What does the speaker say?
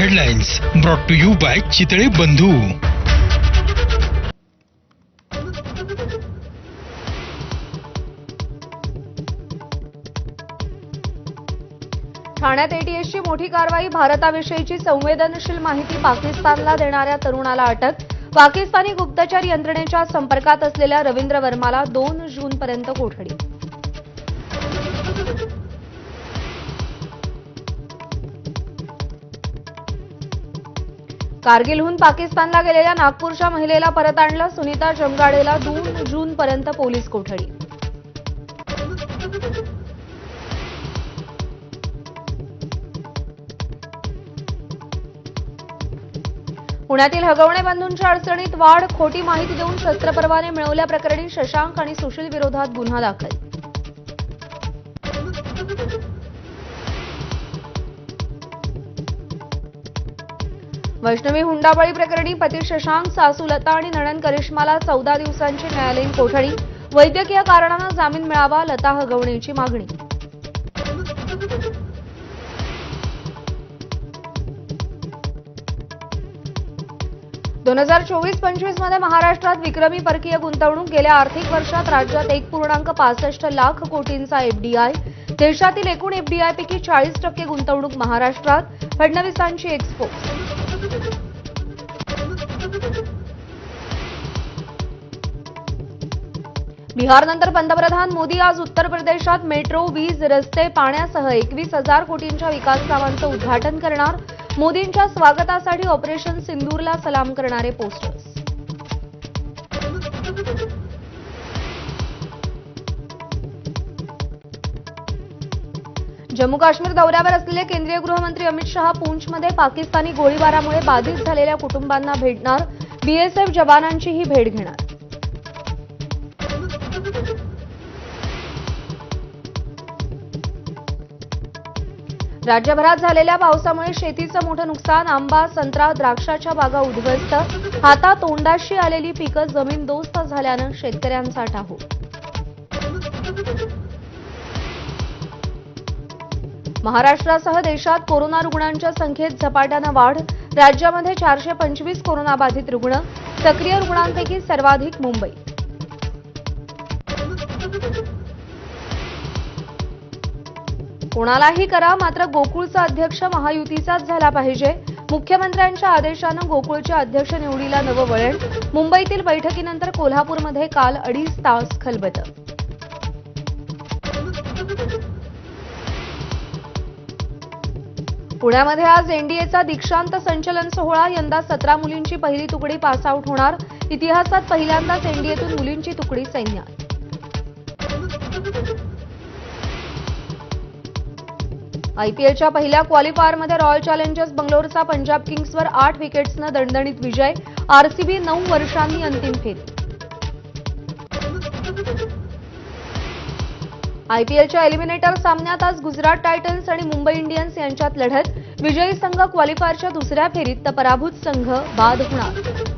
Headlines brought to you by Chitale Bandhu. ठाण्यात एटीएसची मोठी कारवाई. भारताविषयीची संवेदनशील माहिती पाकिस्तानला देणाऱ्या तरुणाला अटक. पाकिस्तानी गुप्तचर यंत्रणेच्या संपर्कात असलेल्या रवींद्र वर्माला 2 जूनपर्यंत कोठडी. कारगिलहून पाकिस्तानला गेलेल्या नागपूरच्या महिलेला परत आणलं. सुनीता जमगाडेला 2 जूनपर्यंत पोलीस कोठडी. पुण्यातील हगवणे बंधूंच्या अडचणीत वाढ. खोटी माहिती देऊन शस्त्रपरवाने मिळवल्याप्रकरणी शशांक आणि सुशील विरोधात गुन्हा दाखल. वैष्णवी हुंडाबळी प्रकरणी पती शशांक, सासू लता आणि नणंद करिश्माला 14 दिवसांची न्यायालयीन कोठडी. वैद्यकीय कारणानं जामीन मिळावा, लता हगवणेची मागणी. दोन 2024-25 मध्ये महाराष्ट्रात विक्रमी परकीय गुंतवणूक. गेल्या आर्थिक वर्षात राज्यात 1.65 लाख कोटींचा एफडीआय. देशातील एकूण एफडीआयपैकी 40% गुंतवणूक महाराष्ट्रात. फडणवीसांची एक्सपो. बिहारनंतर पंतप्रधान मोदी आज उत्तर प्रदेशात मेट्रो, वीज, रस्ते, पाण्यासह 21,000 कोटींच्या विकास कामांचं उद्घाटन करणार. मोदींच्या स्वागतासाठी ऑपरेशन सिंदूरला सलाम करणारे पोस्टर्स. जम्मू काश्मीर दौऱ्यावर असलेले केंद्रीय गृहमंत्री अमित शहा पूंछमध्ये पाकिस्तानी गोळीबारामुळे बाधित झालेल्या कुटुंबांना भेटणार. बीएसएफ जवानांचीही भेट घेणार. राज्यभरात झालेल्या पावसामुळे शेतीचं मोठं नुकसान. आंबा, संत्रा, द्राक्षाच्या बागा उद्ध्वस्त. हातातोंडाशी आलेली पिकं जमीनदोस्त झाल्यानं शेतकऱ्यांचा टाहू. महाराष्ट्रासह देशात कोरोना रुग्णांच्या संख्येत झपाट्यानं वाढ. राज्यामध्ये 425 कोरोनाबाधित रुग्ण. सक्रिय रुग्णांपैकी सर्वाधिक मुंबई. कोणालाही करा, मात्र गोकुळचा अध्यक्ष महायुतीचाच झाला पाहिजे. मुख्यमंत्र्यांच्या आदेशानं गोकुळच्या अध्यक्ष निवडीला नवं वळण. मुंबईतील बैठकीनंतर कोल्हापूरमध्ये काल 2.5 तास खलबतं. पुण्यामध्ये आज एनडीएचा दीक्षांत संचलन सोहळा. यंदा 17 मुलींची पहिली तुकडी पासआउट होणार. इतिहासात पहिल्यांदाच एनडीएतून मुलींची तुकडी सैन्यात. आयपीएलच्या पहिल्या क्वालिफायरमध्ये रॉयल चॅलेंजर्स बंगलोरचा पंजाब किंग्सवर 8 विकेट्सनं दणदणीत विजय. आरसीबी 9 वर्षांनी अंतिम फेरी. आयपीएलच्या एलिमिनेटर सामन्यात आज गुजरात टायटन्स आणि मुंबई इंडियन्स यांच्यात लढत. विजयी संघ क्वालिफायरच्या दुसऱ्या फेरीत तर पराभूत संघ बाद होणार.